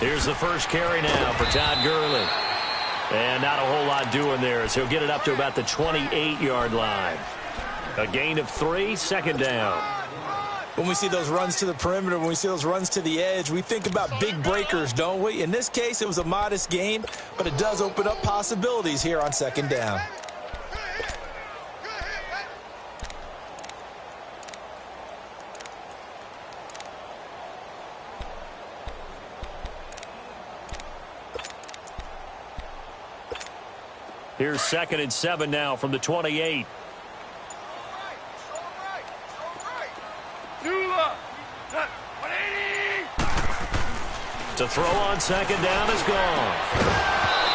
Here's the first carry now for Todd Gurley. And not a whole lot doing there as he'll get it up to about the 28-yard line. A gain of 3, second down. When we see those runs to the perimeter, when we see those runs to the edge, we think about big breakers, don't we? In this case, it was a modest gain, but it does open up possibilities here on second down. Here's 2nd and 7 now from the 28. To throw on second down is gone.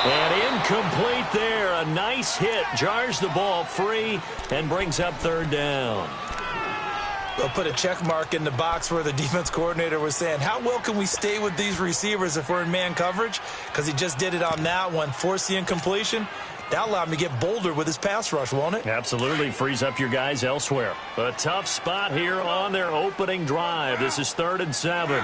And incomplete there. A nice hit. Jars the ball free and brings up third down. They'll put a check mark in the box where the defense coordinator was saying, how well can we stay with these receivers if we're in man coverage? Because he just did it on that one. Force the incompletion. That'll allow him to get bolder with his pass rush, won't it? Absolutely. Frees up your guys elsewhere. A tough spot here on their opening drive. This is 3rd and 7.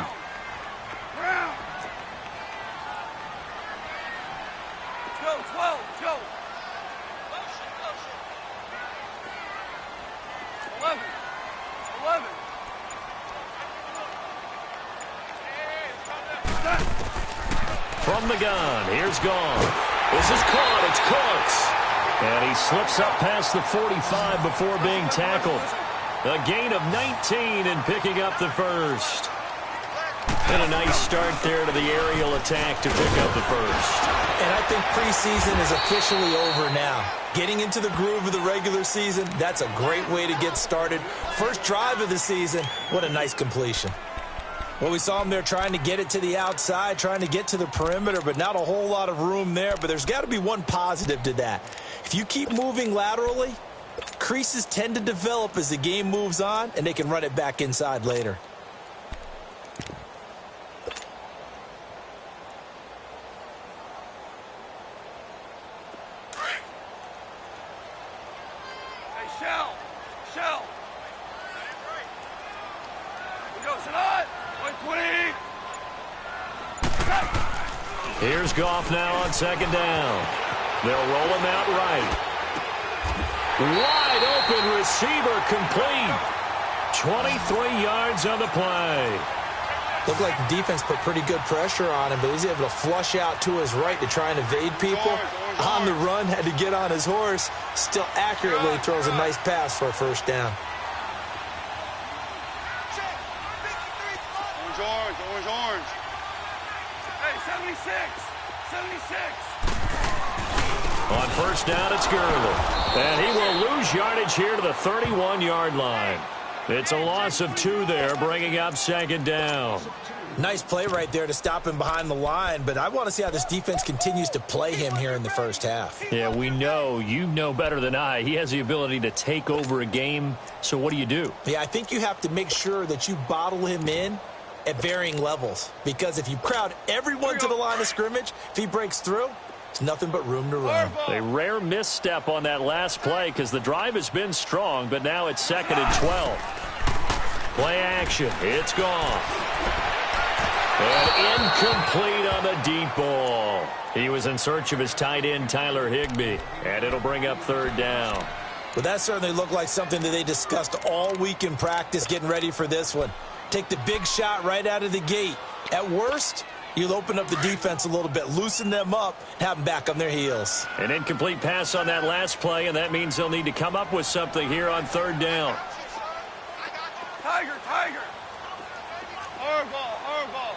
From the gun, here's Gone. This is caught, it's Cooks. And he slips up past the 45 before being tackled. A gain of 19 and picking up the first. And a nice start there to the aerial attack to pick up the first. And I think preseason is officially over now. Getting into the groove of the regular season, that's a great way to get started. First drive of the season, what a nice completion. Well, we saw him there trying to get it to the outside, trying to get to the perimeter, but not a whole lot of room there. But there's got to be one positive to that. If you keep moving laterally, creases tend to develop as the game moves on, and they can run it back inside later. Here's Goff now on second down. They'll roll him out right. Wide open receiver complete. 23 yards on the play. Looked like the defense put pretty good pressure on him, but he's able to flush out to his right to try and evade people. On the run, had to get on his horse. Still accurately throws a nice pass for a first down. Orange. Hey, 76. On first down, it's Gurley. And he will lose yardage here to the 31-yard line. It's a loss of 2 there, bringing up second down. Nice play right there to stop him behind the line, but I want to see how this defense continues to play him here in the first half. Yeah, we know. You know better than I. He has the ability to take over a game, so what do? Yeah, I think you have to make sure that you bottle him in at varying levels, because if you crowd everyone to the line of scrimmage, if he breaks through, it's nothing but room to run. A rare misstep on that last play because the drive has been strong, but now it's 2nd and 12. Play action. It's gone. And incomplete on the deep ball. He was in search of his tight end, Tyler Higbee, and it'll bring up third down. But that certainly looked like something that they discussed all week in practice, getting ready for this one. Take the big shot right out of the gate. At worst, you'll open up the defense a little bit, loosen them up, have them back on their heels. An incomplete pass on that last play, and that means they'll need to come up with something here on third down. Tiger. Hardball.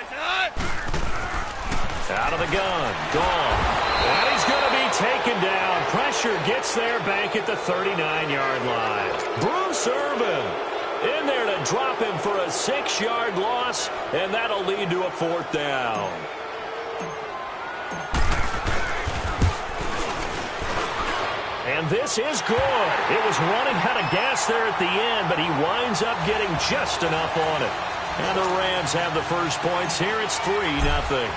It's not. Out of the gun. Gone. And he's going to be taken down. Pressure gets there back at the 39-yard line. Bruce Irvin in there to drop him for a 6-yard loss, and that'll lead to a 4th down. And this is good. It was running out of gas there at the end, but he winds up getting just enough on it. And the Rams have the first points here. It's 3-0.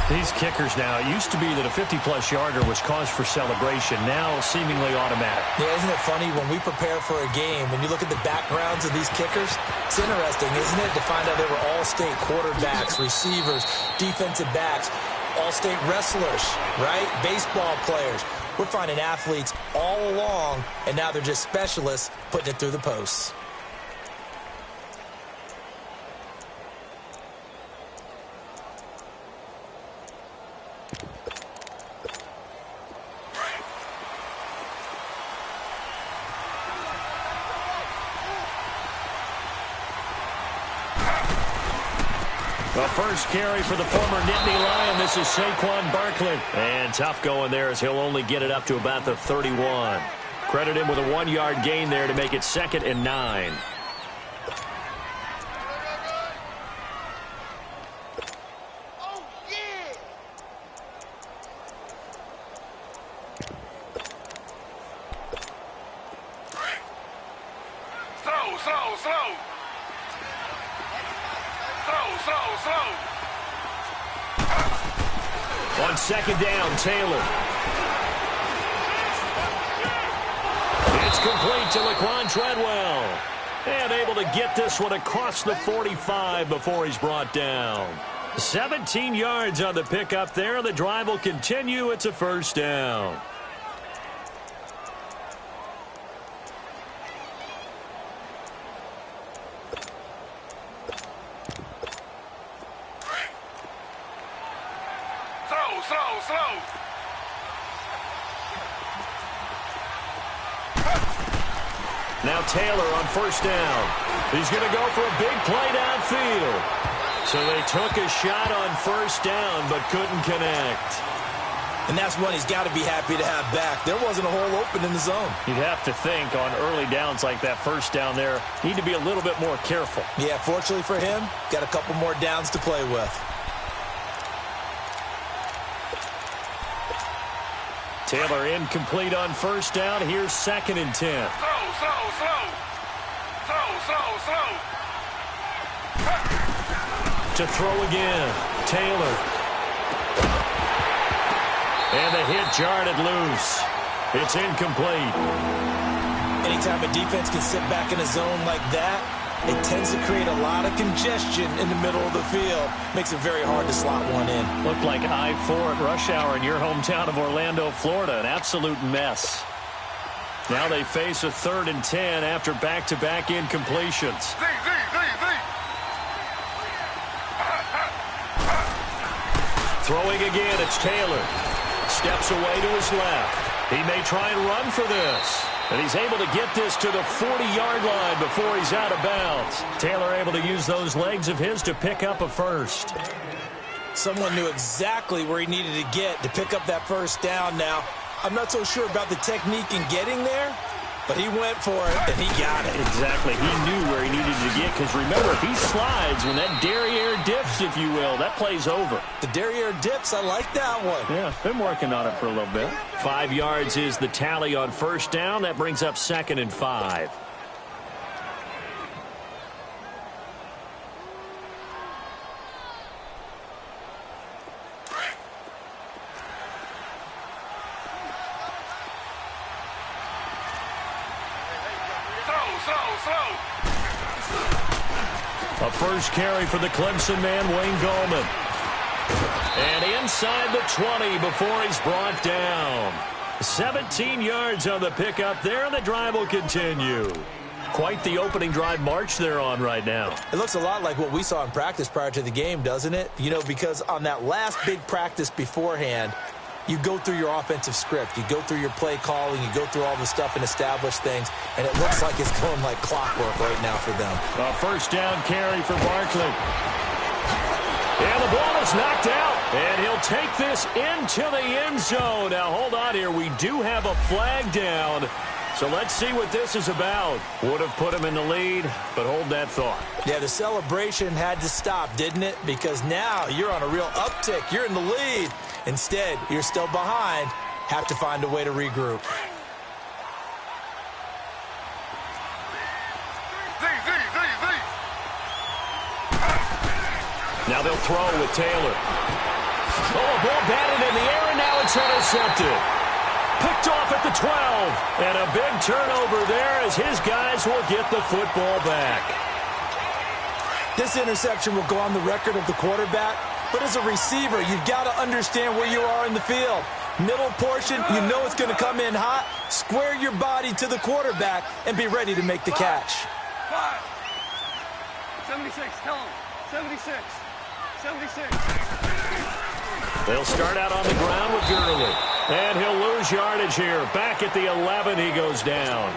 These kickers now, it used to be that a 50-plus yarder was cause for celebration, now seemingly automatic. Yeah, isn't it funny when we prepare for a game, when you look at the backgrounds of these kickers, it's interesting, isn't it, to find out they were all-state quarterbacks, receivers, defensive backs, all-state wrestlers, right? Baseball players. We're finding athletes all along, and now they're just specialists putting it through the posts. The first carry for the former Nittany Lion. This is Saquon Barkley. And tough going there as he'll only get it up to about the 31. Credit him with a 1-yard gain there to make it 2nd and 9. On 2nd down, Taylor. It's complete to Laquan Treadwell. And able to get this one across the 45 before he's brought down. 17 yards on the pickup there. The drive will continue. It's a 1st down. Slow. Now Taylor on 1st down. He's going to go for a big play downfield. So they took a shot on 1st down but couldn't connect. And that's one he's got to be happy to have back. There wasn't a hole open in the zone. You'd have to think on early downs like that 1st down there, need to be a little bit more careful. Yeah, fortunately for him, got a couple more downs to play with. Taylor incomplete on 1st down. Here's 2nd and 10. Slow. To throw again. Taylor. And the hit jarred it loose. It's incomplete. Anytime a defense can sit back in a zone like that, it tends to create a lot of congestion in the middle of the field. Makes it very hard to slot one in. Looked like I-4 at rush hour in your hometown of Orlando, Florida. An absolute mess. Now they face a 3rd and 10 after back-to-back incompletions. Throwing again, it's Taylor. Steps away to his left. He may try and run for this. And he's able to get this to the 40-yard line before he's out of bounds. Taylor able to use those legs of his to pick up a 1st. Someone knew exactly where he needed to get to pick up that 1st down now. I'm not so sure about the technique in getting there, but he went for it, and he got it. Exactly. He knew where he needed to get, because remember, if he slides, when that derriere dips, if you will, that play's over. The derriere dips, I like that one. Yeah, been working on it for a little bit. 5 yards is the tally on 1st down. That brings up 2nd and 5. A 1st carry for the Clemson man, Wayne Gallman. And inside the 20 before he's brought down. 17 yards on the pickup there, and the drive will continue. Quite the opening drive march they're on right now. It looks a lot like what we saw in practice prior to the game, doesn't it? You know, because on that last big practice beforehand, you go through your offensive script. You go through your play calling. You go through all the stuff and establish things. And it looks like it's going like clockwork right now for them. A 1st down carry for Barkley. And the ball is knocked out. And he'll take this into the end zone. Now, hold on here. We do have a flag down. So let's see what this is about. Would have put him in the lead, but hold that thought. Yeah, the celebration had to stop, didn't it? Because now you're on a real uptick. You're in the lead. Instead, you're still behind. Have to find a way to regroup. Now they'll throw with Taylor. Oh, a ball batted in the air, and now it's intercepted. Picked off at the 12. And a big turnover there as his guys will get the football back. This interception will go on the record of the quarterback, but as a receiver, you've got to understand where you are in the field. Middle portion, you know it's going to come in hot. Square your body to the quarterback and be ready to make the catch. 76, tell him. 76. 76. They'll start out on the ground with Gurley. And he'll lose yardage here. Back at the 11, he goes down.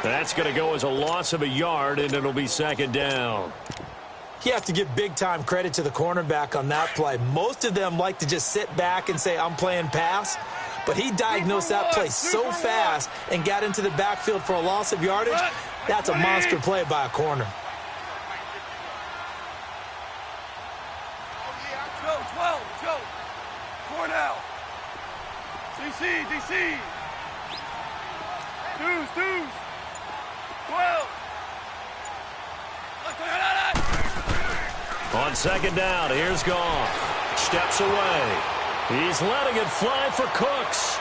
That's going to go as a loss of a yard, and it'll be second down. You have to give big-time credit to the cornerback on that play. Most of them like to just sit back and say, I'm playing pass. But he diagnosed that play so fast and got into the backfield for a loss of yardage. That's a monster play by a corner. Joe, 12, Joe. 4 now. DC. Deuce. 12. On second down, here's Goff. Steps away. He's letting it fly for Cooks.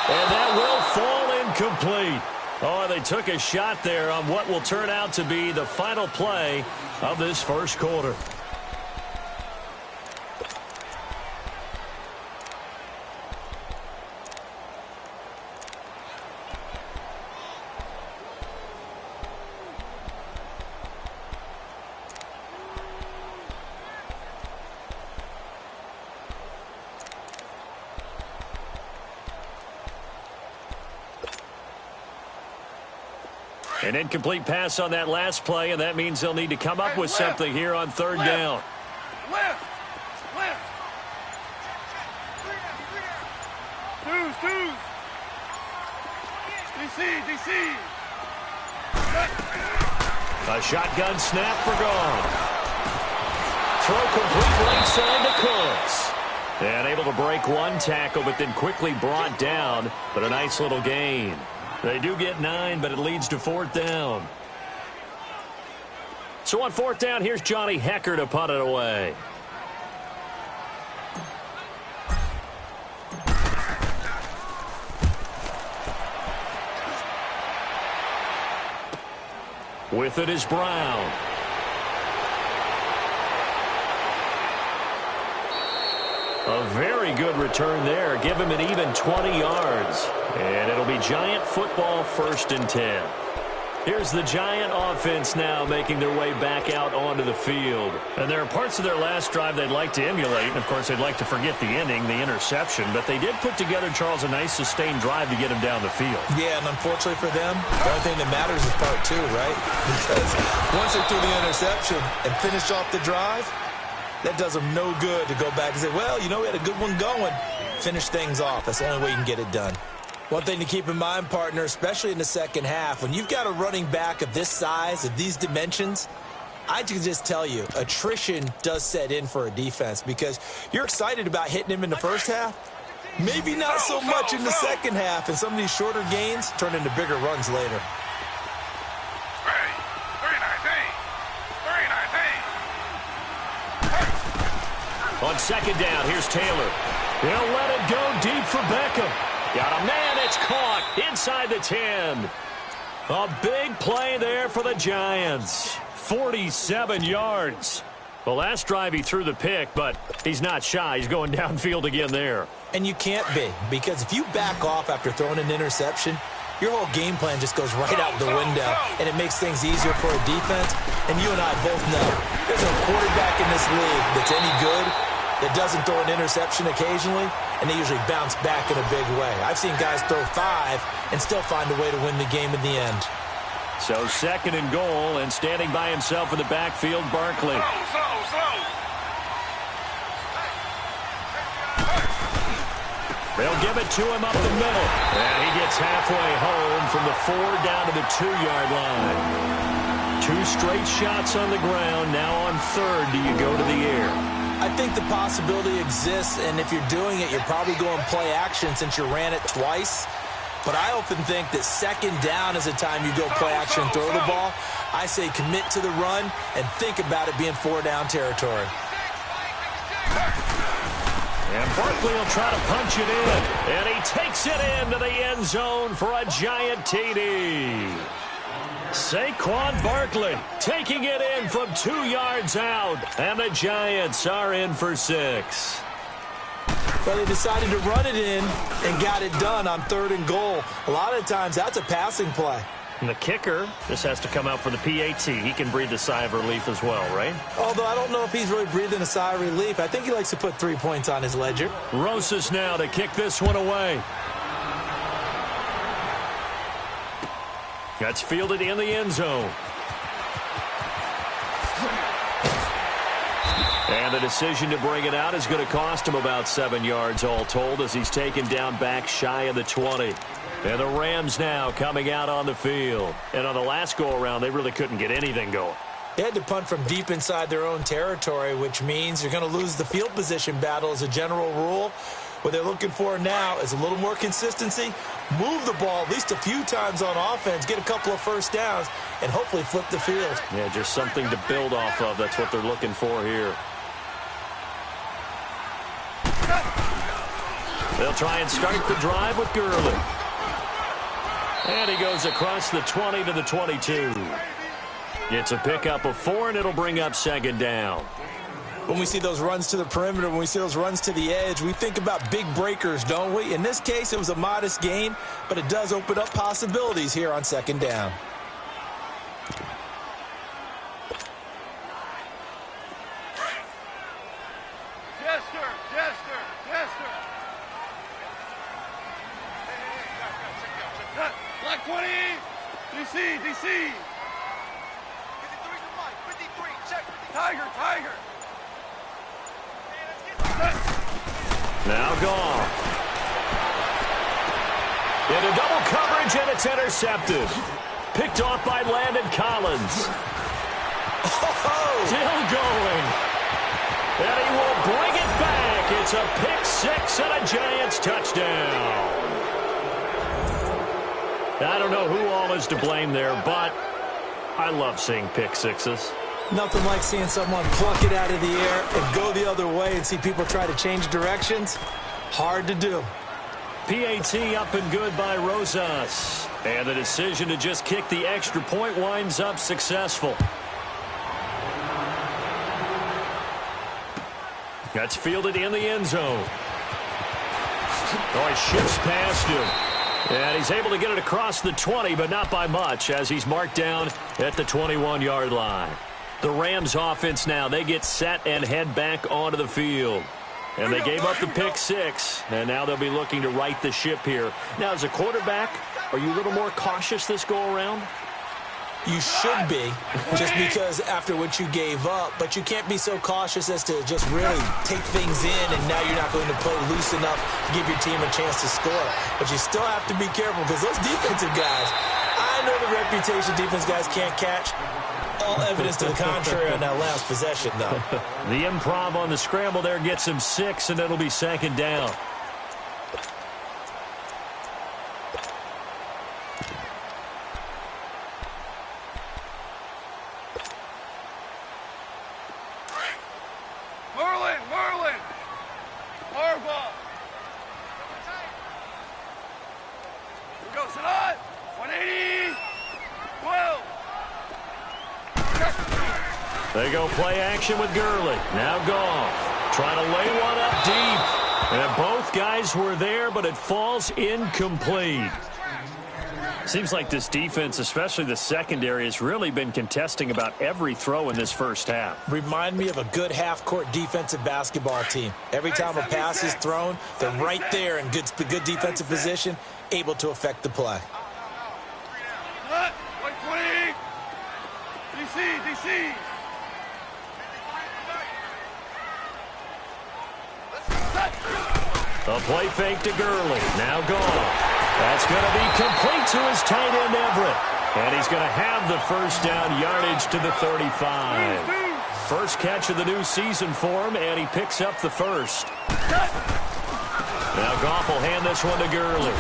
And that will fall incomplete. Oh, they took a shot there on what will turn out to be the final play of this first quarter. An incomplete pass on that last play, and that means they'll need to come up with something here on third down. Left. Deuce. DC. A shotgun snap for Goff. Throw complete right side to Cooks. And able to break one tackle, but then quickly brought down, but a nice little gain. They do get 9, but it leads to fourth down. So on fourth down, here's Johnny Hecker to punt it away. With it is Brown. A very good return there. Give him an even 20 yards. And it'll be Giant football, 1st and 10. Here's the Giant offense now making their way back out onto the field. And there are parts of their last drive they'd like to emulate. And, of course, they'd like to forget the ending, the interception. But they did put together, Charles, a nice sustained drive to get him down the field. Yeah, and unfortunately for them, the only thing that matters is part 2, right? Because once they threw the interception and finished off the drive, that does them no good to go back and say, well, you know, we had a good one going. Finish things off. That's the only way you can get it done. One thing to keep in mind, partner, especially in the second half, when you've got a running back of this size, of these dimensions, I can just tell you, attrition does set in for a defense because you're excited about hitting him in the first half. Maybe not so much in the second half, and some of these shorter gains turn into bigger runs later. On second down, here's Taylor. He'll let it go deep for Beckham. Got a man, it's caught inside the 10. A big play there for the Giants. 47 yards. The last drive he threw the pick, but he's not shy. He's going downfield again there. And you can't be, because if you back off after throwing an interception, your whole game plan just goes right out the window, and it makes things easier for a defense. And you and I both know there's no quarterback in this league that's any good that doesn't throw an interception occasionally, and they usually bounce back in a big way. I've seen guys throw 5 and still find a way to win the game in the end. So second and goal, and standing by himself in the backfield, Barkley. They'll give it to him up the middle. And he gets halfway home from the 4 down to the 2-yard line. 2 straight shots on the ground. Now on third, do you go to the air? I think the possibility exists, and if you're doing it, you're probably going play action since you ran it twice. But I often think that second down is the time you go play action and throw the ball. I say commit to the run and think about it being 4 down territory. And Barkley will try to punch it in. And he takes it into the end zone for a giant TD. Saquon Barkley taking it in from 2 yards out. And the Giants are in for 6. Well, they decided to run it in and got it done on 3rd and goal. A lot of times, that's a passing play. And the kicker just has to come out for the PAT. He can breathe a sigh of relief as well, right? Although I don't know if he's really breathing a sigh of relief. I think he likes to put 3 points on his ledger. Rosas now to kick this one away. That's fielded in the end zone. And the decision to bring it out is going to cost him about 7 yards all told as he's taken down back shy of the 20. And the Rams now coming out on the field. And on the last go-around, they really couldn't get anything going. They had to punt from deep inside their own territory, which means you're going to lose the field position battle as a general rule. What they're looking for now is a little more consistency, move the ball at least a few times on offense, get a couple of first downs, and hopefully flip the field. Yeah, just something to build off of. That's what they're looking for here. They'll try and start the drive with Gurley. And he goes across the 20 to the 22. It's a pickup of 4, and it'll bring up 2nd down. When we see those runs to the perimeter, when we see those runs to the edge, we think about big breakers, don't we? In this case, it was a modest gain, but it does open up possibilities here on 2nd down. Black 20! DC! 53 check. Tiger! Now Goff. Into double coverage, and it's intercepted. Picked off by Landon Collins. Still going. And he will bring it back. It's a pick 6 and a Giants touchdown. I don't know who all is to blame there, but I love seeing pick 6s. Nothing like seeing someone pluck it out of the air and go the other way and see people try to change directions. Hard to do. PAT up and good by Rosas. And the decision to just kick the extra point winds up successful. That's fielded in the end zone. Oh, he shifts past him. And he's able to get it across the 20, but not by much, as he's marked down at the 21-yard line. The Rams offense now, they get set and head back onto the field. And they gave up the pick 6, and now they'll be looking to right the ship here. Now, as a quarterback, are you a little more cautious this go-around? You should be, just because after what you gave up, but you can't be so cautious as to just really take things in, and now you're not going to play loose enough to give your team a chance to score. But you still have to be careful, because those defensive guys, I know the reputation defense guys can't catch. All evidence to the contrary on that last possession, though. The improv on the scramble there gets him 6, and it'll be 2nd down. Merlin! Harbaugh! Here goes Sadat! 180! 12! They go play action with Gurley. Now Goff trying to lay one up deep. And both guys were there, but it falls incomplete. Seems like this defense, especially the secondary, has really been contesting about every throw in this first half. Remind me of a good half-court defensive basketball team. Every time a pass is thrown, they're right there in good defensive position, able to affect the play. White 20! DC! A play fake to Gurley. Now Goff. That's going to be complete to his tight end, Everett. And he's going to have the first down, yardage to the 35. First catch of the new season for him, and he picks up the first. Now Goff will hand this one to Gurley.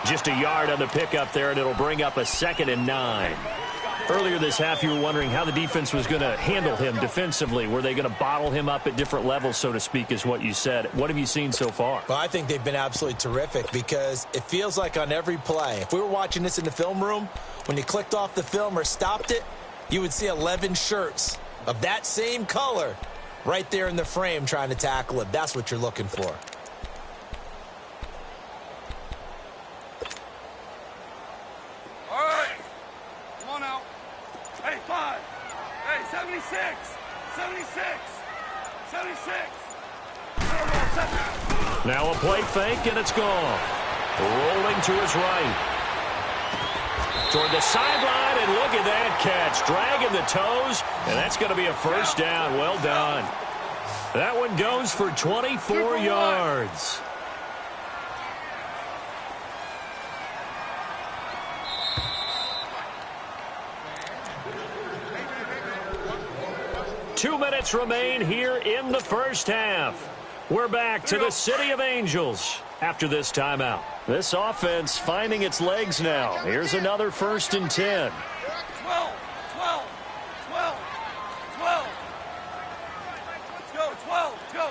Just a yard on the pickup there, and it'll bring up a 2nd and 9. Earlier this half, you were wondering how the defense was going to handle him defensively. Were they going to bottle him up at different levels, so to speak, is what you said. What have you seen so far? Well, I think they've been absolutely terrific because it feels like on every play, if we were watching this in the film room, when you clicked off the film or stopped it, you would see 11 shirts of that same color right there in the frame trying to tackle it. That's what you're looking for. All right. Come on out. Hey, 5. Hey, 76. 76. 76. Now a play fake, and it's gone. Rolling to his right. Toward the sideline, and look at that catch. Dragging the toes, and that's going to be a first down. Well done. That one goes for 24 yards. Two minutes remain here in the first half. We're back to the City of Angels after this timeout. This offense finding its legs now. Here's another 1st and 10. 12. 12. 12. 12. Let's go. 12. Go.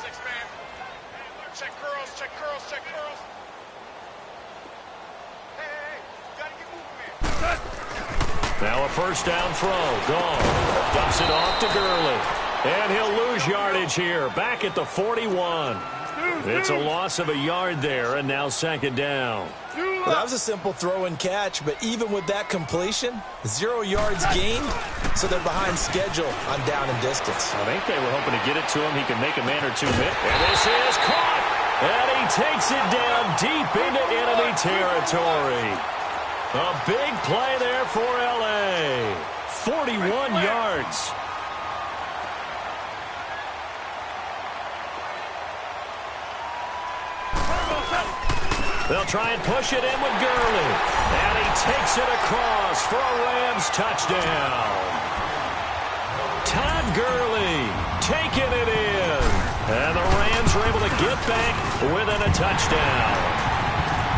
6 man. Check curls. Check curls. Check curls. Hey. Gotta get moving, man. Now a first down throw. Gone. Dumps it off to Gurley. And he'll lose yardage here. Back at the 41. It's a loss of a yard there, and now 2nd down. Well, that was a simple throw and catch, but even with that completion, 0 yards gained, so they're behind schedule on down and distance. I think they were hoping to get it to him. He could make a man or two miss. And this is caught. And he takes it down deep into enemy territory. A big play there for L.A. 41 yards. They'll try and push it in with Gurley. And he takes it across for a Rams touchdown. Todd Gurley taking it in. And the Rams are able to get back within a touchdown.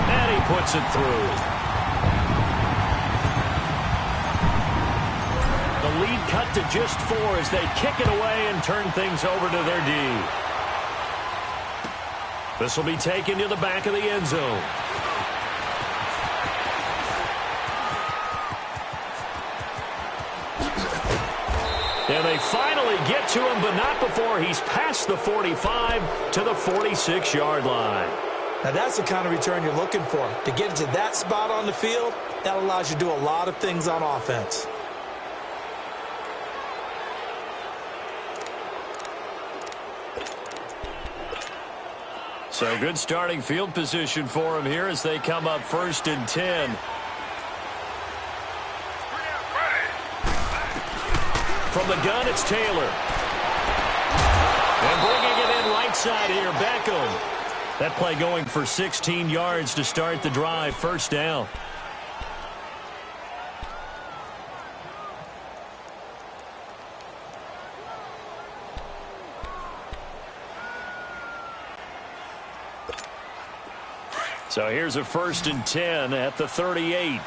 And he puts it through. The lead cut to just 4 as they kick it away and turn things over to their D. This will be taken to the back of the end zone. And they finally get to him, but not before he's past the 45 to the 46-yard line. Now, that's the kind of return you're looking for. To get to that spot on the field, that allows you to do a lot of things on offense. So good starting field position for him here as they come up 1st and 10. From the gun, it's Taylor. And bringing it in right side here, Beckham. That play going for 16 yards to start the drive. 1st down. So here's a 1st and 10 at the 38.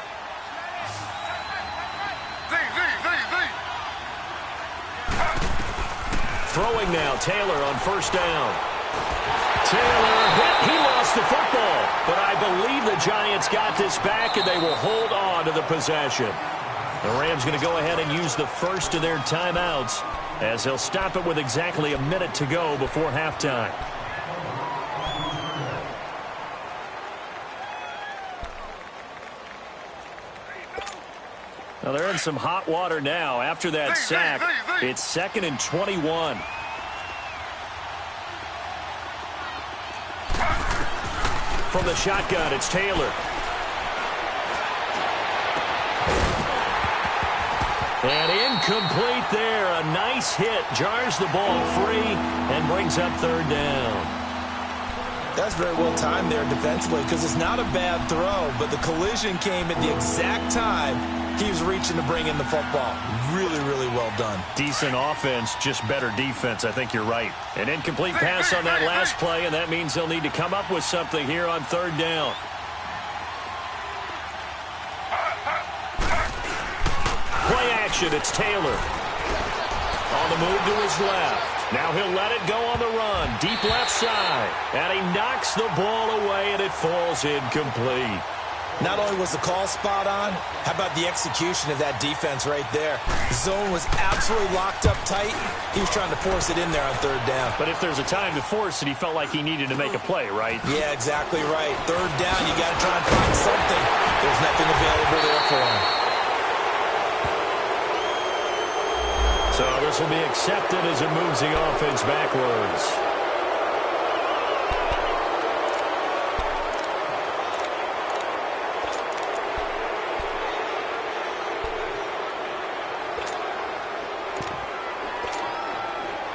Throwing now, Taylor on 1st down. Taylor hit. He lost the football, but I believe the Giants got this back, and they will hold on to the possession. The Rams going to go ahead and use the first of their timeouts as they'll stop it with exactly a minute to go before halftime. Now they're in some hot water now. After that sack, it's 2nd and 21. From the shotgun, it's Taylor. And incomplete there. A nice hit. Jars the ball free and brings up 3rd down. That's very well timed there defensively because it's not a bad throw, but the collision came at the exact time he was reaching to bring in the football. Really, really well done. Decent offense, just better defense. I think you're right. An incomplete pass on that last play, and that means they'll need to come up with something here on 3rd down. action. It's Taylor. On the move to his left. Now he'll let it go on the run. Deep left side. And he knocks the ball away, and it falls incomplete. Not only was the call spot on, how about the execution of that defense right there? The zone was absolutely locked up tight. He was trying to force it in there on third down. But if there's a time to force it, he felt like he needed to make a play, right? Yeah, exactly right. Third down, you got to try and find something. There's nothing available there for him. So this will be accepted as it moves the offense backwards.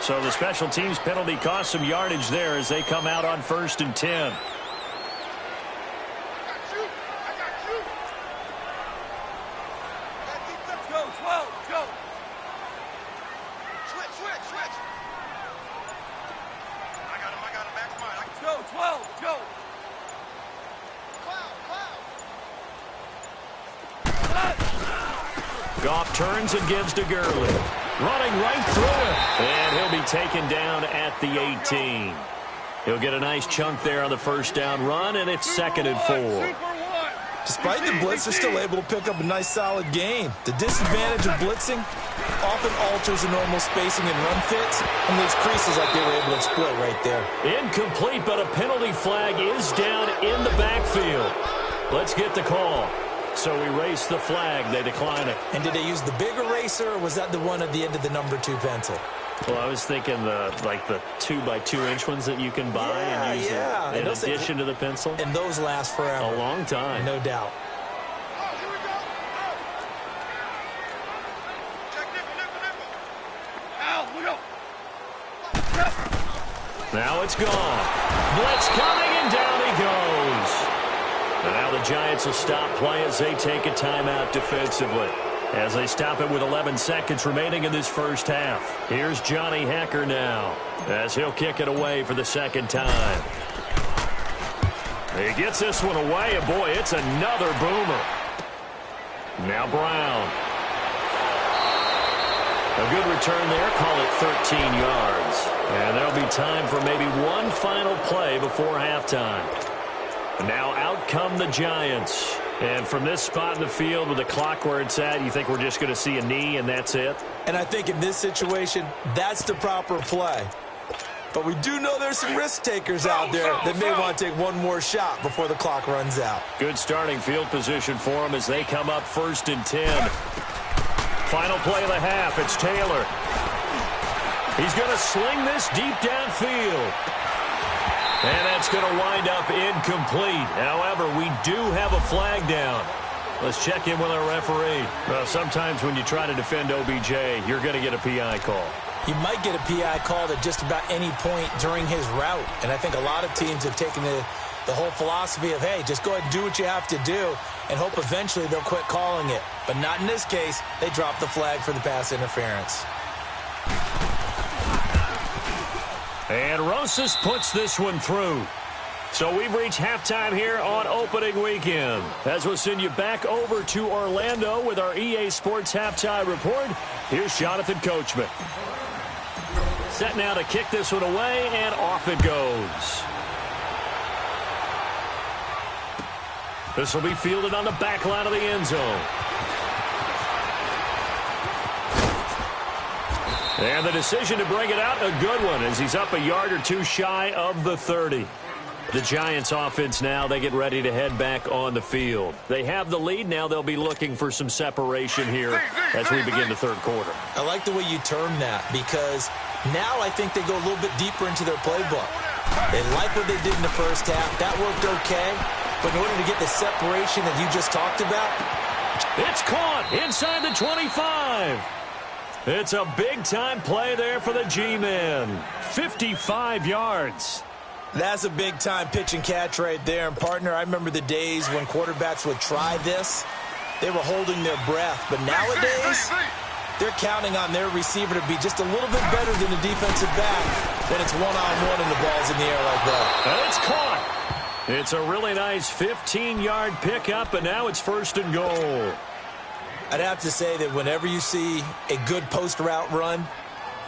So the special teams penalty cost some yardage there as they come out on 1st and 10. Goff turns and gives to Gurley. Running right through it. And he'll be taken down at the 18. He'll get a nice chunk there on the first down run, and it's 2nd and 4. Despite the blitz, they're still able to pick up a nice solid gain. The disadvantage of blitzing often alters the normal spacing and run fits and leaves creases like they were able to exploit right there. Incomplete, but a penalty flag is down in the backfield. Let's get the call. So erase the flag. They decline it. And did they use the big eraser, or was that the one at the end of the number 2 pencil? Well, I was thinking the 2x2-inch ones that you can buy and use in addition to the pencil. And those last forever. A long time. No doubt. Now it's gone. Blitz coming, and down he goes. And now the Giants will stop play as they take a timeout defensively. As they stop it with 11 seconds remaining in this first half. Here's Johnny Hacker now as he'll kick it away for the second time. He gets this one away, and boy, it's another boomer. Now Brown. A good return there, call it 13 yards. And there'll be time for maybe one final play before halftime. Now out come the Giants. And from this spot in the field with the clock where it's at, you think we're just going to see a knee and that's it? And I think in this situation, that's the proper play. But we do know there's some risk takers out there that may want to take one more shot before the clock runs out. Good starting field position for them as they come up 1st and 10. Final play of the half. It's Taylor. He's going to sling this deep downfield. And that's going to wind up incomplete. However, we do have a flag down. Let's check in with our referee. Well, sometimes when you try to defend OBJ, you're going to get a PI call. You might get a PI call at just about any point during his route. And I think a lot of teams have taken the whole philosophy of, hey, just go ahead and do what you have to do and hope eventually they'll quit calling it. But not in this case. They dropped the flag for the pass interference. And Rosas puts this one through. So we've reached halftime here on opening weekend. As we'll send you back over to Orlando with our EA Sports Halftime Report, here's Jonathan Coachman. Set now to kick this one away, and off it goes. This will be fielded on the back line of the end zone. And the decision to bring it out, a good one, as he's up a yard or two shy of the 30. The Giants offense now, they get ready to head back on the field. They have the lead. Now they'll be looking for some separation here as we begin the third quarter. I like the way you term that, because now I think they go a little bit deeper into their playbook. They like what they did in the first half. That worked okay. But in order to get the separation that you just talked about, it's caught inside the 25. It's a big-time play there for the G-men. 55 yards. That's a big-time pitch and catch right there. And, partner, I remember the days when quarterbacks would try this. They were holding their breath. But nowadays, they're counting on their receiver to be just a little bit better than the defensive back when it's one-on-one and the ball's in the air like that. And it's caught. It's a really nice 15-yard pickup, and now it's 1st and goal. I'd have to say that whenever you see a good post route run,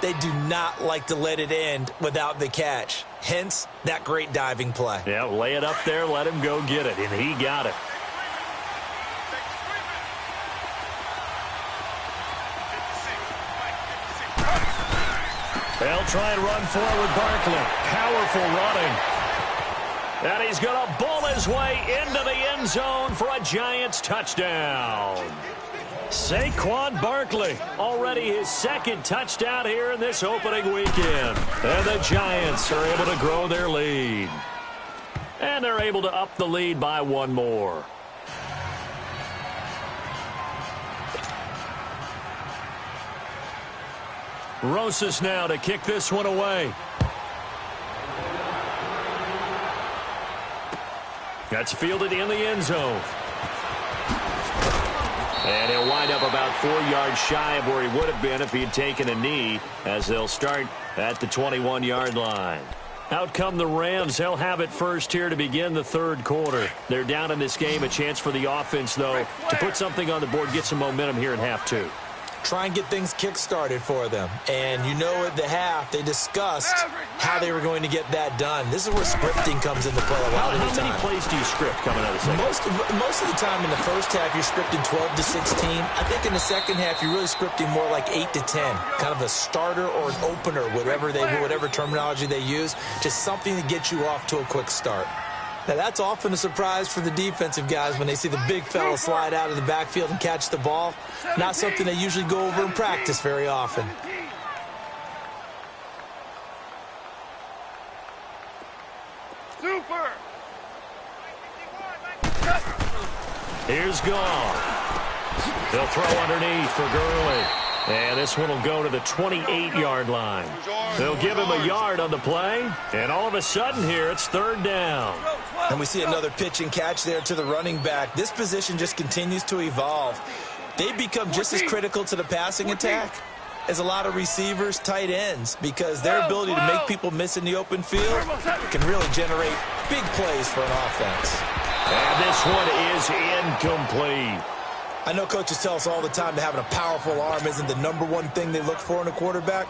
they do not like to let it end without the catch. Hence, that great diving play. Yeah, lay it up there, let him go get it, and he got it. They'll try and run forward Barkley. Powerful running. And he's going to bull his way into the end zone for a Giants touchdown. Saquon Barkley, already his second touchdown here in this opening weekend. And the Giants are able to grow their lead. And they're able to up the lead by one more. Rosas now to kick this one away. That's fielded in the end zone. And he'll wind up about 4 yards shy of where he would have been if he had taken a knee, as they'll start at the 21-yard line. Out come the Rams. They'll have it first here to begin the third quarter. They're down in this game. A chance for the offense, though, to put something on the board, get some momentum here in half two. Try and get things kick-started for them. And you know at the half, they discussed how they were going to get that done. This is where scripting comes into play a lot of the time. How many plays do you script coming out of the second? Most of the time in the first half, you're scripting 12 to 16. I think in the second half, you're really scripting more like 8 to 10. Kind of a starter or an opener, whatever terminology they use. Just something to get you off to a quick start. Now, that's often a surprise for the defensive guys when they see the big fella slide out of the backfield and catch the ball. Not something they usually go over in practice very often. Super. Here's Gone. They'll throw underneath for Gurley. And this one will go to the 28-yard line. They'll give him a yard on the play. And all of a sudden here, it's third down. And we see another pitch and catch there to the running back. This position just continues to evolve. They become just as critical to the passing attack as a lot of receivers, tight ends, because their ability to make people miss in the open field can really generate big plays for an offense. And this one is incomplete. I know coaches tell us all the time that having a powerful arm isn't the number one thing they look for in a quarterback.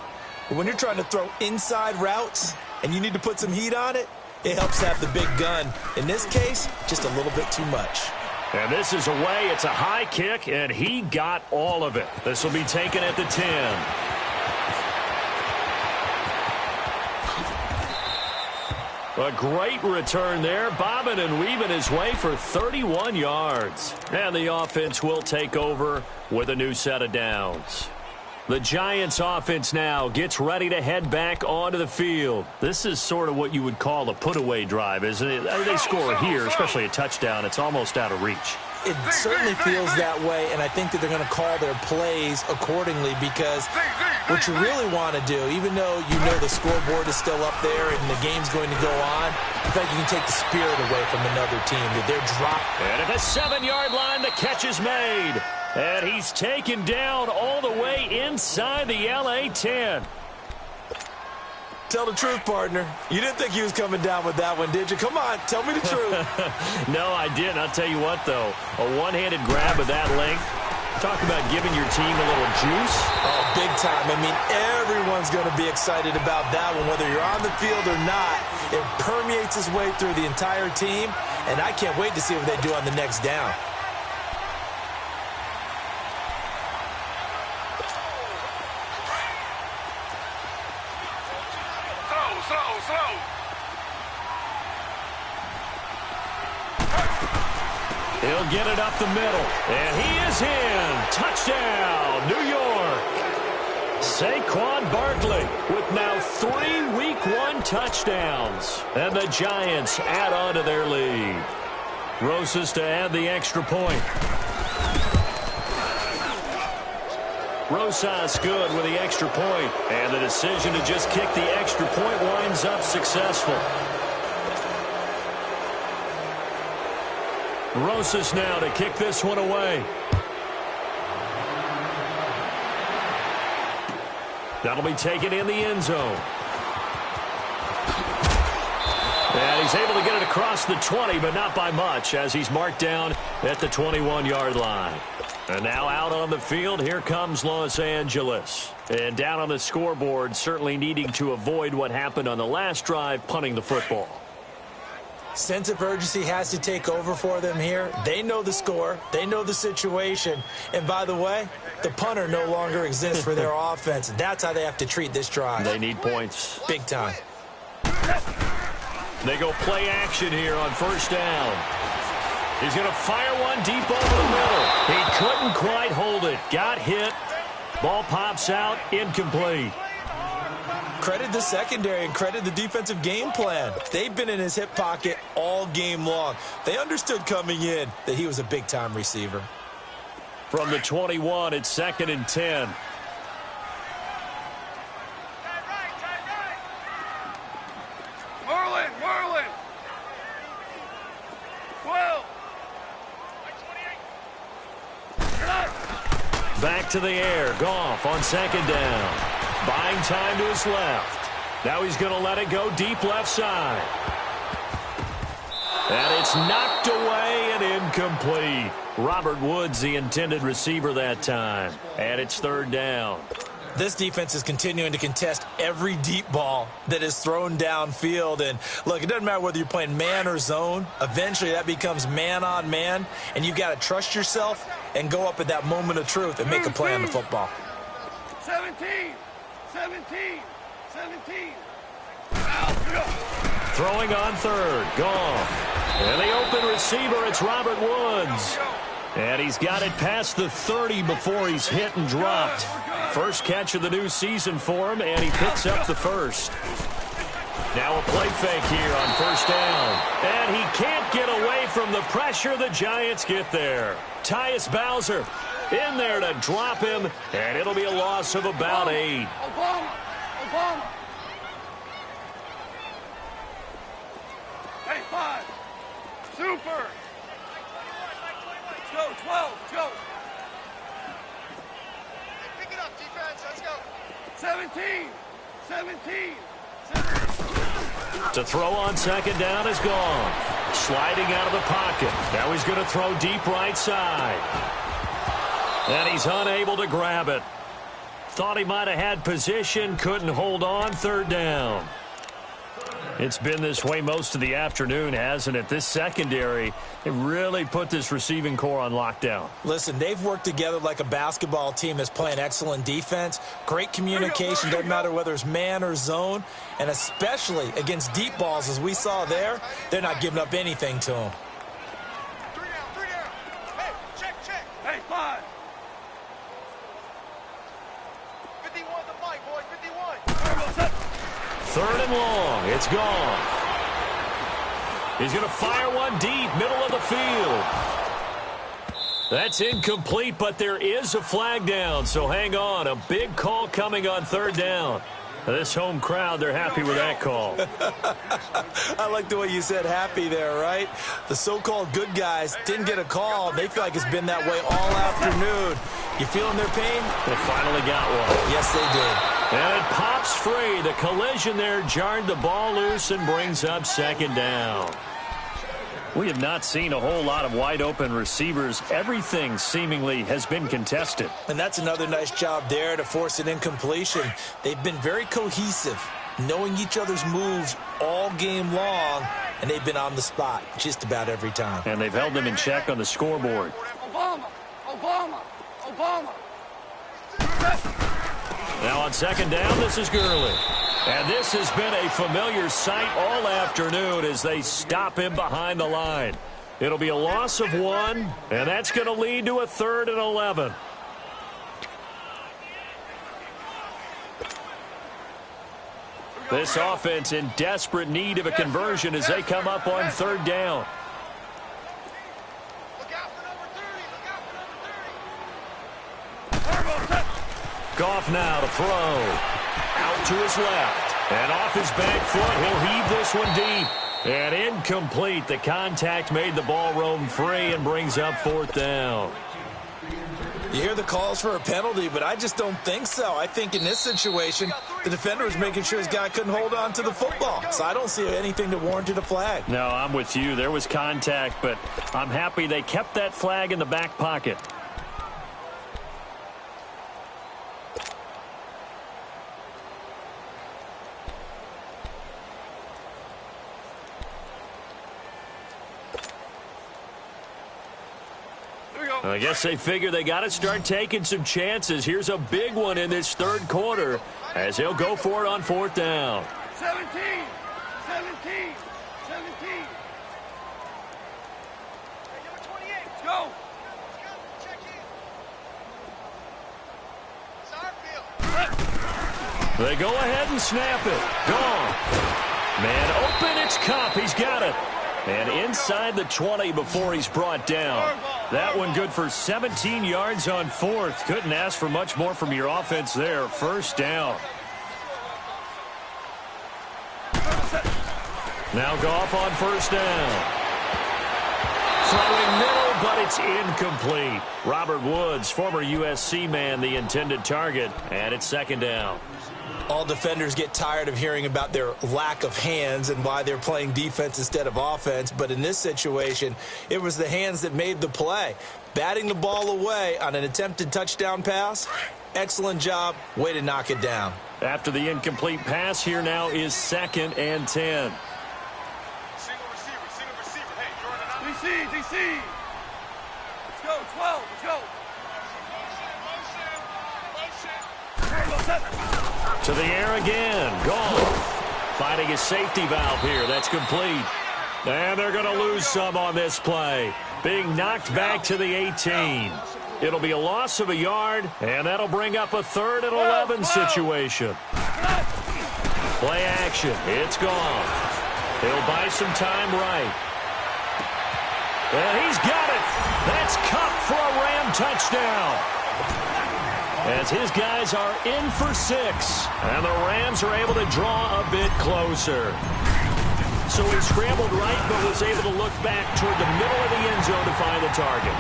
But when you're trying to throw inside routes and you need to put some heat on it, it helps to have the big gun. In this case, just a little bit too much. And this is away. It's a high kick, and he got all of it. This will be taken at the 10. A great return there, bobbing and weaving his way for 31 yards. And the offense will take over with a new set of downs. The Giants offense now gets ready to head back onto the field. This is sort of what you would call a put-away drive, isn't it? They score here, especially a touchdown. It's almost out of reach. It certainly feels that way, and I think that they're going to call their plays accordingly, because what you really want to do, even though you know the scoreboard is still up there and the game's going to go on, in fact, you can take the spirit away from another team. That they're dropped. And at the 7-yard line, the catch is made. And he's taken down all the way inside the LA 10. Tell the truth, partner. You didn't think he was coming down with that one, did you? Come on, tell me the truth. No, I didn't. I'll tell you what, though. A one-handed grab of that length. Talk about giving your team a little juice. Oh, big time. I mean, everyone's going to be excited about that one, whether you're on the field or not. It permeates its way through the entire team, and I can't wait to see what they do on the next down. He'll get it up the middle, and he is in. Touchdown, New York. Saquon Barkley with now 3 Week 1 touchdowns. And the Giants add on to their lead. Rosas to add the extra point. Rosas good with the extra point. And the decision to just kick the extra point winds up successful. Rosas now to kick this one away. That'll be taken in the end zone. And he's able to get it across the 20, but not by much, as he's marked down at the 21-yard line. And now out on the field, here comes Los Angeles. And down on the scoreboard, certainly needing to avoid what happened on the last drive, punting the football. Sense of urgency has to take over for them here. They know the score. They know the situation. And by the way, the punter no longer exists for their offense. That's how they have to treat this drive. They need points. Big time. They go play action here on first down. He's going to fire one deep over the middle. He couldn't quite hold it. Got hit. Ball pops out. Incomplete. Credit the secondary and credit the defensive game plan. They've been in his hip pocket all game long. They understood coming in that he was a big-time receiver. From the 21, it's 2nd and 10. Merlin. 12. Back to the air. Goff on 2nd down. Buying time to his left. Now he's going to let it go deep left side. And it's knocked away and incomplete. Robert Woods, the intended receiver that time. And it's 3rd down. This defense is continuing to contest every deep ball that is thrown downfield. And, look, it doesn't matter whether you're playing man or zone. Eventually that becomes man on man. And you've got to trust yourself and go up at that moment of truth and make a play on the football. 17. Throwing on 3rd. Goff. And the open receiver, it's Robert Woods. And he's got it past the 30 before he's hit and dropped. First catch of the new season for him, and he picks up the first. Now a play fake here on first down. And he can't get away from the pressure. The Giants get there. Tyus Bowser in there to drop him, and it'll be a loss of about 8. Obama. Hey, 5. Super. Let's go, 12. Go. Pick it up, defense. Let's go. 17. To throw on 2nd down is gone. Sliding out of the pocket. Now he's going to throw deep right side. And he's unable to grab it. Thought he might have had position, couldn't hold on. 3rd down. It's been this way most of the afternoon, hasn't it? This secondary, it really put this receiving core on lockdown. Listen, they've worked together like a basketball team that's playing excellent defense. Great communication, doesn't matter whether it's man or zone. And especially against deep balls, as we saw there, they're not giving up anything to them. 3 down. Hey, check. Hey, 5. 51 the mic, boys. 51. 3rd and long. It's gone. He's going to fire one deep, middle of the field. That's incomplete, but there is a flag down, so hang on. A big call coming on 3rd down. This home crowd, they're happy with that call. I like the way you said happy there, right? The so-called good guys didn't get a call. They feel like it's been that way all afternoon. You feeling their pain? They finally got one. Yes, they did. And it pops free. The collision there jarred the ball loose and brings up 2nd down. We have not seen a whole lot of wide-open receivers. Everything seemingly has been contested. And that's another nice job there to force an incompletion. They've been very cohesive, knowing each other's moves all game long, and they've been on the spot just about every time. And they've held them in check on the scoreboard. Obama. Now on 2nd down, this is Gurley. And this has been a familiar sight all afternoon as they stop him behind the line. It'll be a loss of 1, and that's going to lead to a 3rd and 11. This offense in desperate need of a conversion as they come up on 3rd down. Look out for number 30. Goff now to throw. Out to his left. And off his back foot, he'll heave this one deep. And incomplete. The contact made the ball roam free and brings up 4th down. You hear the calls for a penalty, but I just don't think so. I think in this situation, the defender was making sure his guy couldn't hold on to the football. So I don't see anything that warranted a flag. No, I'm with you. There was contact, but I'm happy they kept that flag in the back pocket. I guess they figure they got to start taking some chances. Here's a big one in this third quarter as he'll go for it on fourth down. 17. 17. 17. Hey, number 28. Go. Check in. It's our field. They go ahead and snap it. Gone. Man open, it's Cup. He's got it. And inside the 20 before he's brought down. That one good for 17 yards on fourth. Couldn't ask for much more from your offense there. First down. Now Goff on first down. Throwing middle, but it's incomplete. Robert Woods, former USC man, the intended target. And it's second down. All defenders get tired of hearing about their lack of hands and why they're playing defense instead of offense. But in this situation, it was the hands that made the play. Batting the ball away on an attempted touchdown pass. Excellent job. Way to knock it down. After the incomplete pass, here now is 2nd and 10. Single receiver. Hey, you're on an DC. Let's go, 12. Let's go. To the air again. Gone. Finding his safety valve here. That's complete. And they're going to lose some on this play. Being knocked back to the 18. It'll be a loss of a yard, and that'll bring up a 3rd and 11 situation. Play action. It's gone. He'll buy some time right. And he's got it. That's Cup for a Ram touchdown. As his guys are in for 6. And the Rams are able to draw a bit closer. So he scrambled right, but was able to look back toward the middle of the end zone to find the target.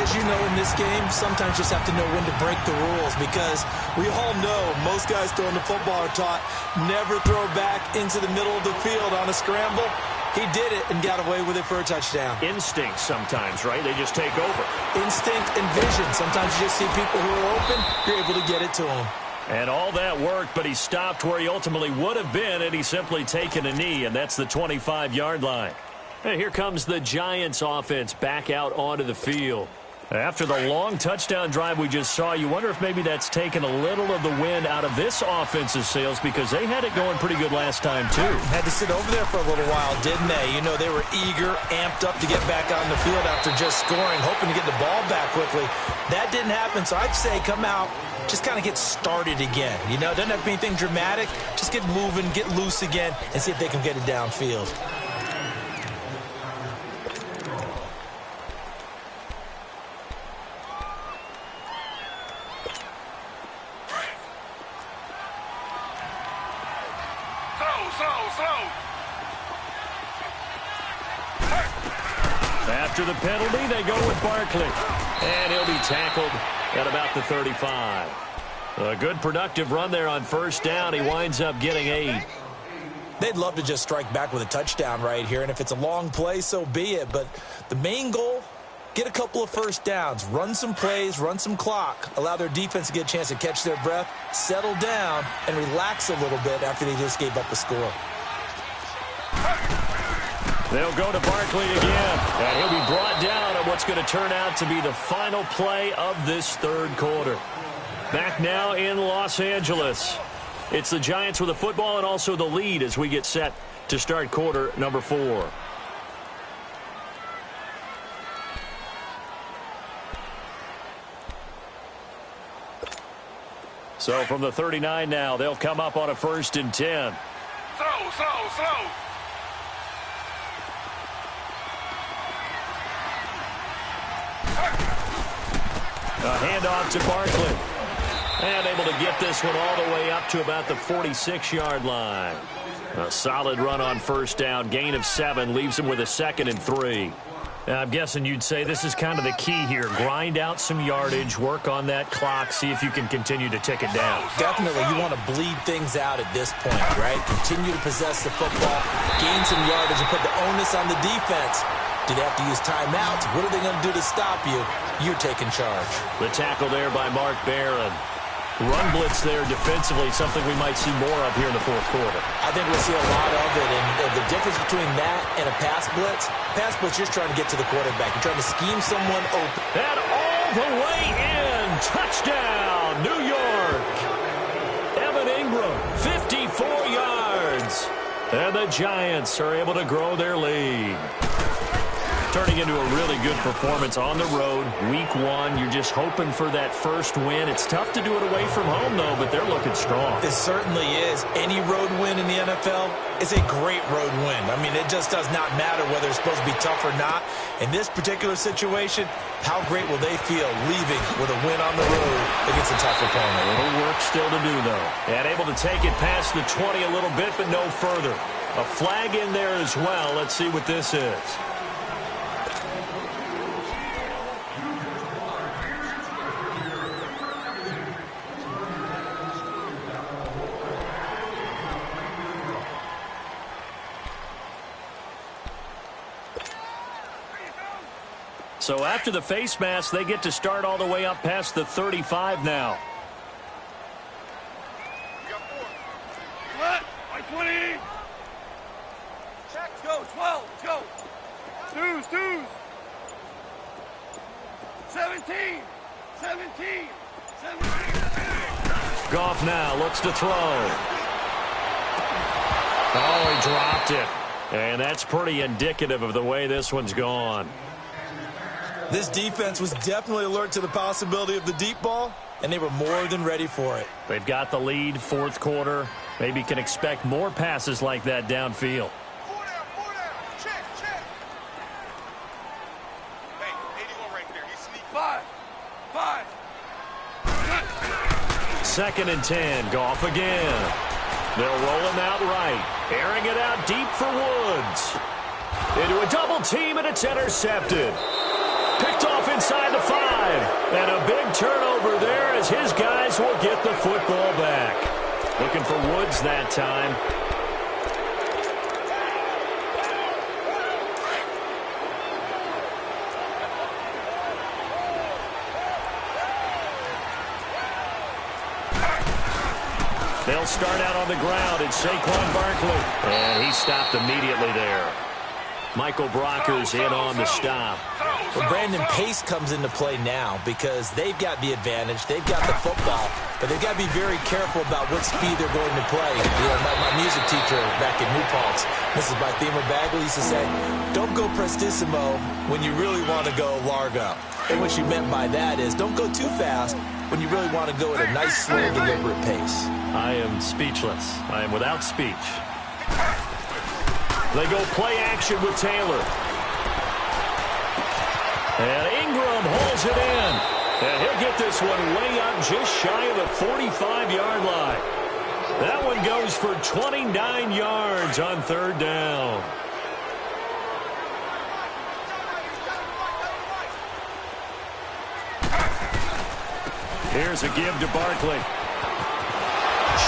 As you know, in this game, sometimes you just have to know when to break the rules, because we all know most guys throwing the football are taught never throw back into the middle of the field on a scramble. He did it and got away with it for a touchdown. Instinct sometimes, right? They just take over. Instinct and vision. Sometimes you just see people who are open, you're able to get it to them. And all that worked, but he stopped where he ultimately would have been, and he's simply taken a knee, and that's the 25-yard line. And here comes the Giants offense back out onto the field. After the long touchdown drive we just saw, you wonder if maybe that's taken a little of the wind out of this offense's sails, because they had it going pretty good last time, too. Had to sit over there for a little while, didn't they? You know, they were eager, amped up to get back on the field after just scoring, hoping to get the ball back quickly. That didn't happen, so I'd say come out, just kind of get started again. You know, doesn't have to be anything dramatic. Just get moving, get loose again, and see if they can get it downfield. After the penalty, they go with Barkley. And he'll be tackled at about the 35. A good productive run there on first down. He winds up getting 8. They'd love to just strike back with a touchdown right here, and if it's a long play, so be it. But the main goal, get a couple of first downs, run some plays, run some clock, allow their defense to get a chance to catch their breath, settle down, and relax a little bit after they just gave up a score. They'll go to Barkley again, and he'll be brought down at what's going to turn out to be the final play of this third quarter. Back now in Los Angeles. It's the Giants with the football and also the lead as we get set to start quarter number 4. So from the 39 now, they'll come up on a 1st and 10. Slow. A handoff to Barkley. And able to get this one all the way up to about the 46-yard line. A solid run on first down. Gain of 7 leaves him with a 2nd and 3. I'm guessing you'd say this is kind of the key here. Grind out some yardage, work on that clock, see if you can continue to tick it down. Definitely, you want to bleed things out at this point, right? Continue to possess the football, gain some yardage, and put the onus on the defense. Do they have to use timeouts? What are they going to do to stop you? You're taking charge. The tackle there by Mark Barron. Run blitz there defensively, something we might see more of here in the fourth quarter. I think we'll see a lot of it, and the difference between that and a pass blitz, you're just trying to get to the quarterback. You're trying to scheme someone open. And all the way in, touchdown, New York. Evan Ingram, 54 yards. And the Giants are able to grow their lead. Turning into a really good performance on the road. Week 1, you're just hoping for that first win. It's tough to do it away from home, though, but they're looking strong. It certainly is. Any road win in the NFL is a great road win. I mean, it just does not matter whether it's supposed to be tough or not. In this particular situation, how great will they feel leaving with a win on the road against a tough opponent? A little work still to do, though. And able to take it past the 20 a little bit, but no further. A flag in there as well. Let's see what this is. So after the face mask, they get to start all the way up past the 35 now. You got 4. What? By 20. Check. Go. 12. Go. Twos. 17. 17. Goff now looks to throw. Oh, he dropped it. And that's pretty indicative of the way this one's gone. This defense was definitely alert to the possibility of the deep ball, and they were more than ready for it. They've got the lead, fourth quarter. Maybe can expect more passes like that downfield. 4 down. Check. Hey, 81 right there. He's sneaking. 5. 2nd and 10. Goff again. They'll roll him out right. Airing it out deep for Woods. Into a double team, and it's intercepted. Picked off inside the 5. And a big turnover there as his guys will get the football back. Looking for Woods that time. They'll start out on the ground. It's Saquon Barkley. And he stopped immediately there. Michael Brockers in on the stop. Well, Brandon, pace comes into play now because they've got the advantage. They've got the football, but they've got to be very careful about what speed they're going to play. You know, my music teacher back in New Paltz, Mrs. Bythema Bagley, used to say, don't go prestissimo when you really want to go largo. And what she meant by that is don't go too fast when you really want to go at a nice, slow, deliberate pace. I am speechless. I am without speech. They go play action with Taylor. And Ingram hauls it in. And he'll get this one way up just shy of the 45-yard line. That one goes for 29 yards on 3rd down. Here's a give to Barkley.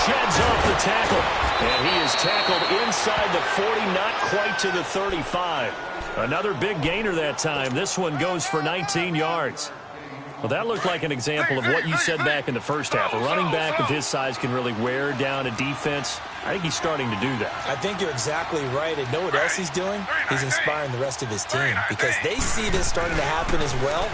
Sheds off the tackle. And he is tackled inside the 40, not quite to the 35. Another big gainer that time. This one goes for 19 yards. Well, that looked like an example of what you said back in the first half. A running back of his size can really wear down a defense. I think he's starting to do that. I think you're exactly right. And know what else he's doing? He's inspiring the rest of his team because they see this starting to happen as well.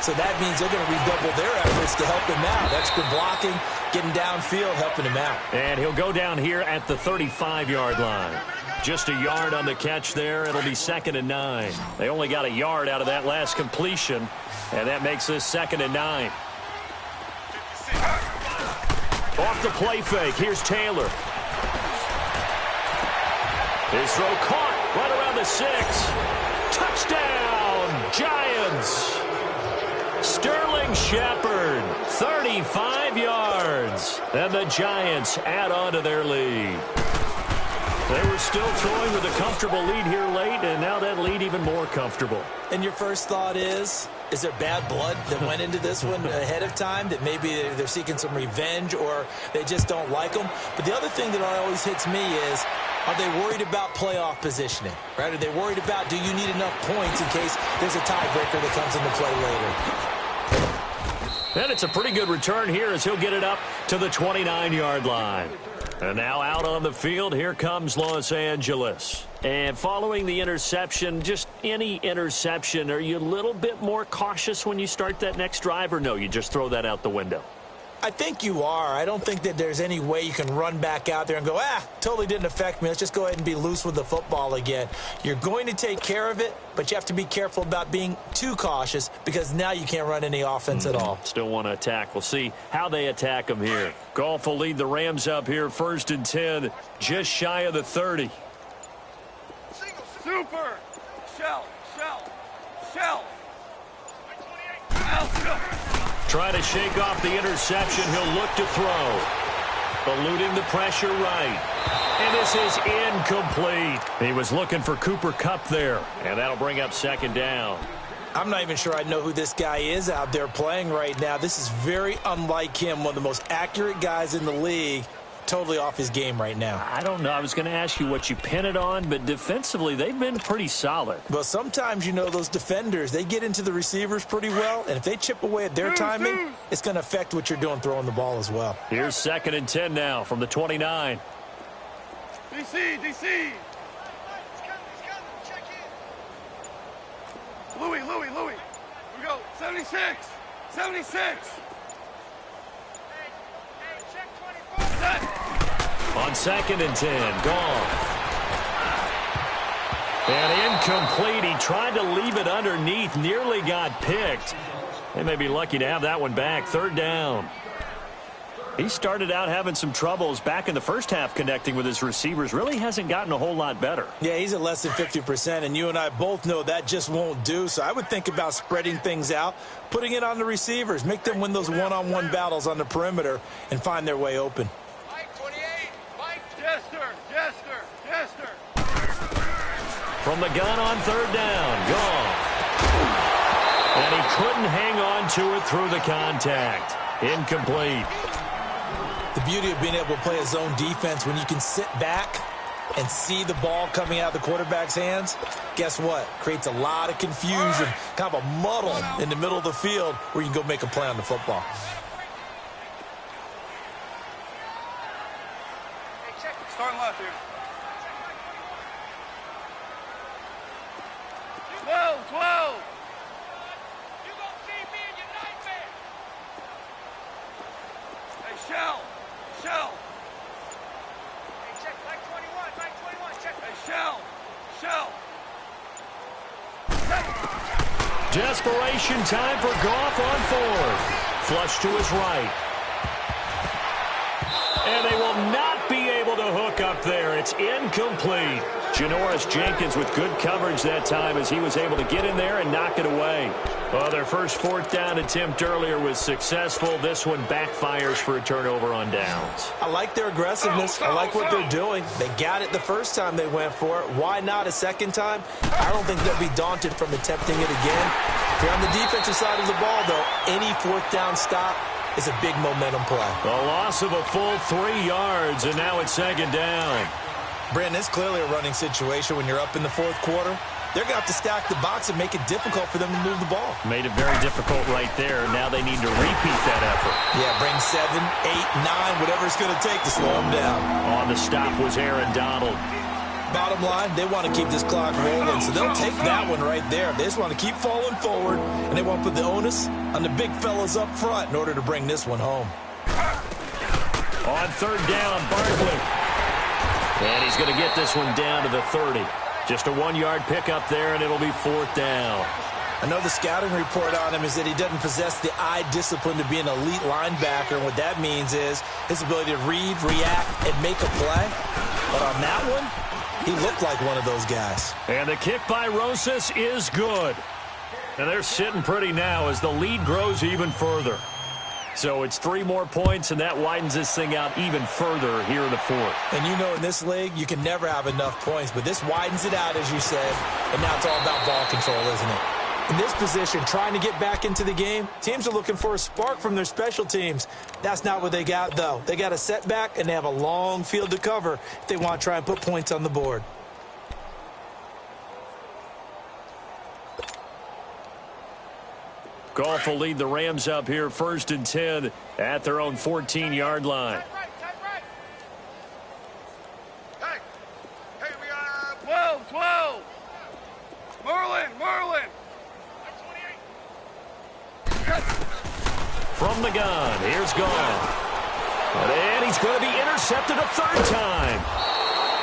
So that means they're going to redouble their efforts to help him out. Extra blocking, getting downfield, helping him out. And he'll go down here at the 35-yard line. Just a yard on the catch there. It'll be 2nd and 9. They only got a yard out of that last completion, and that makes this 2nd and 9. Off the play fake. Here's Taylor. His throw caught right around the 6. Touchdown, Giants. Sterling Shepard, 35 yards. And the Giants add on to their lead. They were still throwing with a comfortable lead here late, and now that lead even more comfortable. And your first thought is there bad blood that went into this one ahead of time, that maybe they're seeking some revenge or they just don't like them? But the other thing that always hits me is, are they worried about playoff positioning? Right? Are they worried about, do you need enough points in case there's a tiebreaker that comes into play later? And it's a pretty good return here as he'll get it up to the 29-yard line. And now out on the field, here comes Los Angeles. And following the interception, just any interception, are you a little bit more cautious when you start that next drive, or no, you just throw that out the window? I think you are. I don't think that there's any way you can run back out there and go, totally didn't affect me. Let's just go ahead and be loose with the football again. You're going to take care of it, but you have to be careful about being too cautious because now you can't run any offense at all. Still want to attack. We'll see how they attack them here. Goff will lead the Rams up here, 1st and 10, just shy of the 30. Super! Shell! Try to shake off the interception. He'll look to throw. Eluding the pressure right. And this is incomplete. He was looking for Cooper Kupp there. And that'll bring up 2nd down. I'm not even sure I know who this guy is out there playing right now. This is very unlike him, one of the most accurate guys in the league. Totally off his game right now. I don't know. I was going to ask you what you pin it on, but defensively, they've been pretty solid. Well, sometimes, those defenders, they get into the receivers pretty well, and if they chip away at their timing, it's going to affect what you're doing throwing the ball as well. Here's 2nd and 10 now from the 29. DC! Louis! Here we go. 76! On 2nd and 10, Goff. And incomplete. He tried to leave it underneath, nearly got picked. They may be lucky to have that one back. 3rd down. He started out having some troubles back in the first half connecting with his receivers. Really hasn't gotten a whole lot better. Yeah, he's at less than 50%, and you and I both know that just won't do. So I would think about spreading things out, putting it on the receivers, make them win those one-on-one battles on the perimeter, and find their way open. Jester. From the gun on 3rd down, Goff. And he couldn't hang on to it through the contact. Incomplete. The beauty of being able to play a zone defense when you can sit back and see the ball coming out of the quarterback's hands, guess what? Creates a lot of confusion, kind of a muddle in the middle of the field where you can go make a play on the football. Starting left here. 12! You gonna see me in your nightmare! Hey, Shell! Hey, check, Mike 21, check. Hey, Shell! Desperation time for Goff on 4th. Flush to his right. And they will not be able to hook up there. It's incomplete. Janoris Jenkins with good coverage that time as he was able to get in there and knock it away. Well, their first 4th down attempt earlier was successful. This one backfires for a turnover on downs. I like their aggressiveness. I like what they're doing. They got it the first time they went for it. Why not a second time? I don't think they'll be daunted from attempting it again. If you're on the defensive side of the ball, though, any 4th down stop is a big momentum play. A loss of a full 3 yards, and now it's 2nd down. Brandon, it's clearly a running situation when you're up in the 4th quarter. They're going to have to stack the box and make it difficult for them to move the ball. Made it very difficult right there. Now they need to repeat that effort. Yeah, bring 7, 8, 9, whatever it's going to take to slow them down. On the stop was Aaron Donald. Bottom line, they want to keep this clock rolling, so they'll take that one right there. They just want to keep falling forward, and they want to put the onus on the big fellas up front in order to bring this one home. On 3rd down, Barkley. And he's going to get this one down to the 30. Just a 1-yard pickup there, and it'll be 4th down. I know the scouting report on him is that he doesn't possess the eye discipline to be an elite linebacker, and what that means is his ability to read, react, and make a play. But on that one, he looked like one of those guys. And the kick by Rosas is good. And they're sitting pretty now as the lead grows even further. So it's 3 more points, and that widens this thing out even further here in the fourth. And you know in this league, you can never have enough points, but this widens it out, as you said, and now it's all about ball control, isn't it? In this position, trying to get back into the game, teams are looking for a spark from their special teams. That's not what they got, though. They got a setback, and they have a long field to cover if they want to try and put points on the board. Goff will lead the Rams up here 1st and 10 at their own 14-yard line. Hey, we are 12. Merlin. From the gun, here's Goff. And he's going to be intercepted a 3rd time.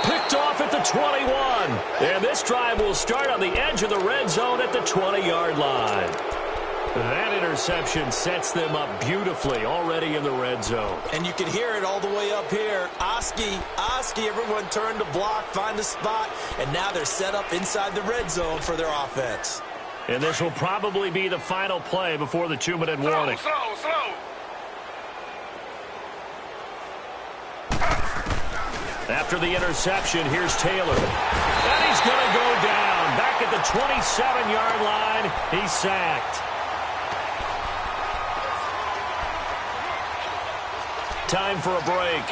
Picked off at the 21. And this drive will start on the edge of the red zone at the 20-yard line. That interception sets them up beautifully already in the red zone. And you can hear it all the way up here. Oski, everyone turned to block, find a spot, and now they're set up inside the red zone for their offense. And this will probably be the final play before the 2-minute warning. Slow. After the interception, here's Taylor. And he's going to go down. Back at the 27-yard line, he's sacked. Time for a break.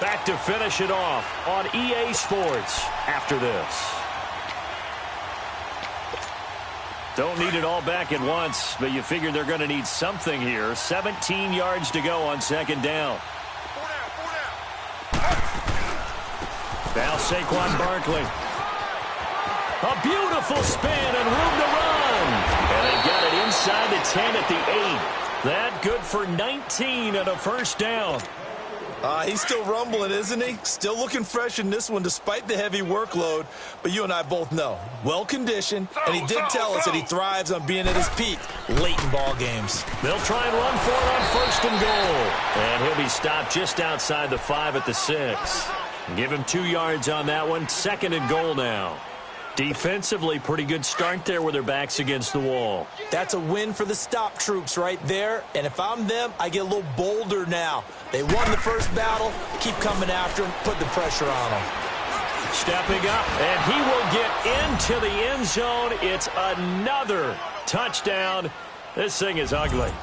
Back to finish it off on EA Sports after this. Don't need it all back at once, but you figure they're going to need something here. 17 yards to go on 2nd down. Now Saquon Barkley. A beautiful spin and room to run. And they've got it inside the 10 at the 8. That good for 19 and a 1st down. He's still rumbling, isn't he? Still looking fresh in this one despite the heavy workload. But you and I both know, well-conditioned, and he did tell us that he thrives on being at his peak late in ball games. They'll try and run for it on 1st and goal. And he'll be stopped just outside the 5 at the 6. Give him 2 yards on that one. 2nd and goal now. Defensively, pretty good start there with their backs against the wall. That's a win for the stop troops right there. And if I'm them, I get a little bolder now. They won the first battle. Keep coming after them. Put the pressure on them. Stepping up, and he will get into the end zone. It's another touchdown. This thing is ugly.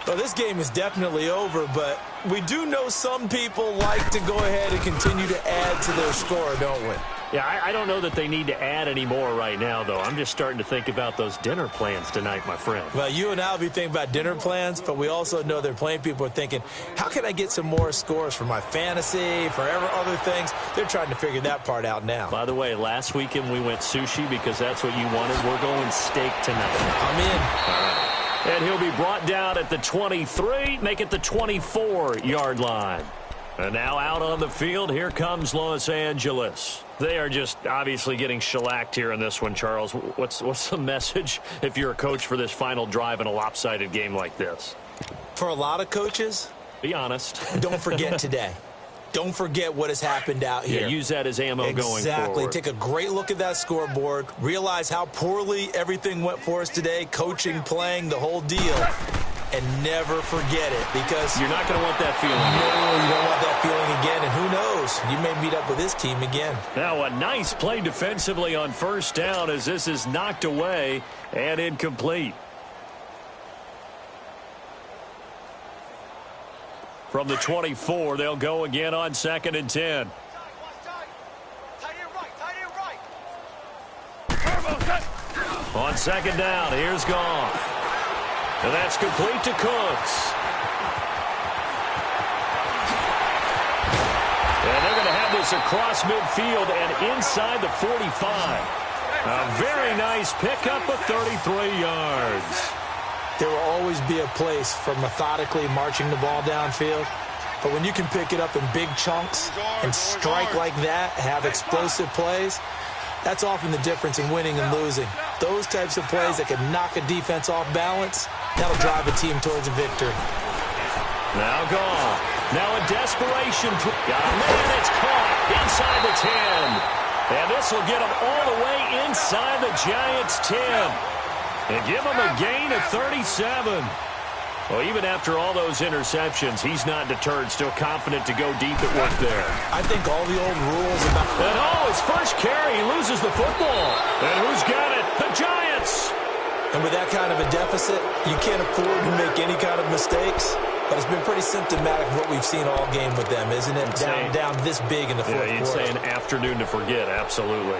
Well, this game is definitely over, but we do know some people like to go ahead and continue to add to their score, don't we? Yeah, I don't know that they need to add any more right now, though. I'm just starting to think about those dinner plans tonight, my friend. Well, you and I will be thinking about dinner plans, but we also know they're playing people are thinking, how can I get some more scores for my fantasy, for other things? They're trying to figure that part out now. By the way, last weekend we went sushi because that's what you wanted. We're going steak tonight. I'm in. All right. And he'll be brought down at the 23, make it the 24-yard line. And now out on the field, here comes Los Angeles. They are just obviously getting shellacked here in this one, Charles. What's the message if you're a coach for this final drive in a lopsided game like this? For a lot of coaches, be honest. Don't forget today. Don't forget what has happened out here. Yeah, use that as ammo going forward. Exactly. Take a great look at that scoreboard. Realize how poorly everything went for us today, coaching, playing, the whole deal. And never forget it, because you're not going to want that feeling. No, you don't want that feeling again. And who knows? You may meet up with this team again. Now a nice play defensively on 1st down as this is knocked away and incomplete. From the 24, they'll go again on 2nd and 10. On 2nd down, here's Goff. And that's complete to Cooks. And they're going to have this across midfield and inside the 45. A very nice pickup of 33 yards. There will always be a place for methodically marching the ball downfield. But when you can pick it up in big chunks and strike like that, have explosive plays, that's often the difference in winning and losing. Those types of plays that can knock a defense off balance, that'll drive a team towards a victory. Now Goff. Now a desperation. Got a man, it's caught inside the 10. And this will get him all the way inside the Giants' 10. And give him a gain of 37. Well, even after all those interceptions, he's not deterred, still confident to go deep at work there. I think all the old rules about... And his first carry, he loses the football. And who's got it? The Giants! And with that kind of a deficit, you can't afford to make any kind of mistakes. But it's been pretty symptomatic of what we've seen all game with them, isn't it? Down this big in the fourth quarter. Yeah, you'd say an afternoon to forget, absolutely.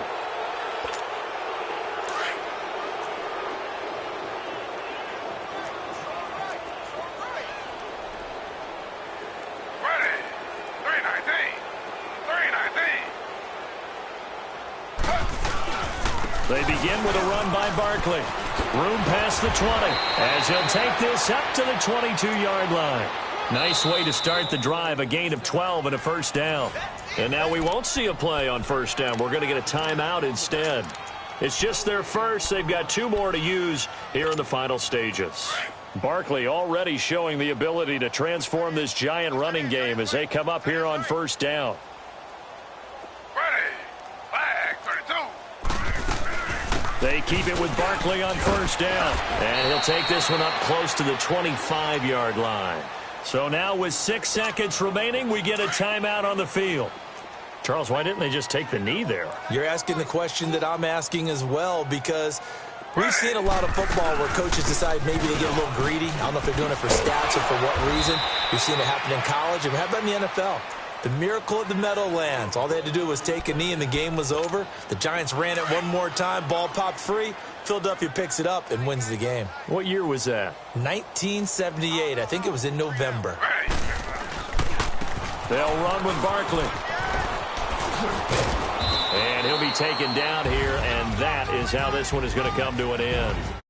They begin with a run by Barkley. Room past the 20 as he'll take this up to the 22-yard line. Nice way to start the drive, a gain of 12 and a first down. And now we won't see a play on first down. We're going to get a timeout instead. It's just their first. They've got 2 more to use here in the final stages. Barkley already showing the ability to transform this Giant running game as they come up here on first down. They keep it with Barkley on first down. And he'll take this one up close to the 25-yard line. So now with 6 seconds remaining, we get a timeout on the field. Charles, why didn't they just take the knee there? You're asking the question that I'm asking as well, because we've seen a lot of football where coaches decide maybe they get a little greedy. I don't know if they're doing it for stats or for what reason. We've seen it happen in college. And how about in the NFL? The miracle of the Meadowlands. All they had to do was take a knee and the game was over. The Giants ran it one more time. Ball popped free. Philadelphia picks it up and wins the game. What year was that? 1978. I think it was in November. They'll run with Barkley. And he'll be taken down here, and that is how this one is going to come to an end.